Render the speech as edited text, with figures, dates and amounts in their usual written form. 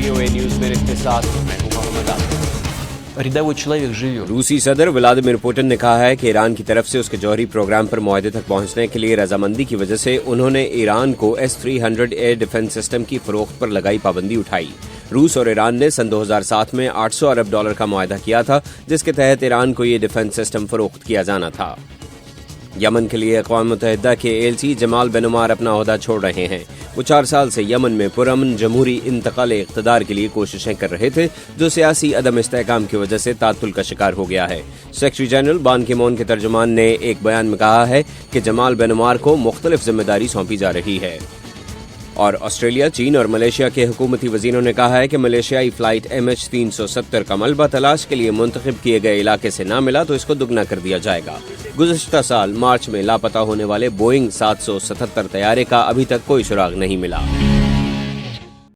VOA news میں اختصاص میں ہوں محمد عاطف۔ Рядовой человек живет. روسی صدر ولادیمیر پوٹن نے کہا ہے کہ ایران کی طرف سے اس کے جوہری پروگرام پر معاہدے تک پہنچنے کے لیے رضامندی کی وجہ سے انہوں نے ایران کو S-300 ایئر ڈیفنس سسٹم کی فروخت پر لگائی پابندی اٹھائی۔ روس اور ایران نے سن 2007 میں $800 ارب کا معاہدہ کیا تھا، جس کے تحت ایران کو یہ ڈیفنس سسٹم فروخت کیا جانا تھا۔ یمن کے لیے اقوام متحدہ کے ایلچی جمال بن عمار اپنا عہدہ چھوڑ رہے ہیں۔ وہ 4 سال سے یمن میں پرامن جمہوری انتقال اقتدار کے لیے کوششیں کر رہے تھے، جو سیاسی عدم استحکام کی وجہ سے تعطل کا شکار ہو گیا ہے۔ سیکرٹری جنرل بان کی مون کے ترجمان نے ایک بیان میں کہا ہے کہ جمال بن عمار کو مختلف ذمہ داری سونپی جا رہی ہے۔ اور آسٹریلیا، چین اور ملیشیا کے حکومتی وزیروں نے کہا ہے کہ ملیشیائی فلائٹ MH370 کا ملبہ تلاش کے لیے منتخب کیے گئے علاقے سے نہ ملا تو اس کو دگنا کر دیا جائے گا۔ گزشتہ سال مارچ میں لاپتہ ہونے والے بوئنگ 777 طیارے کا ابھی تک کوئی سراغ نہیں ملا۔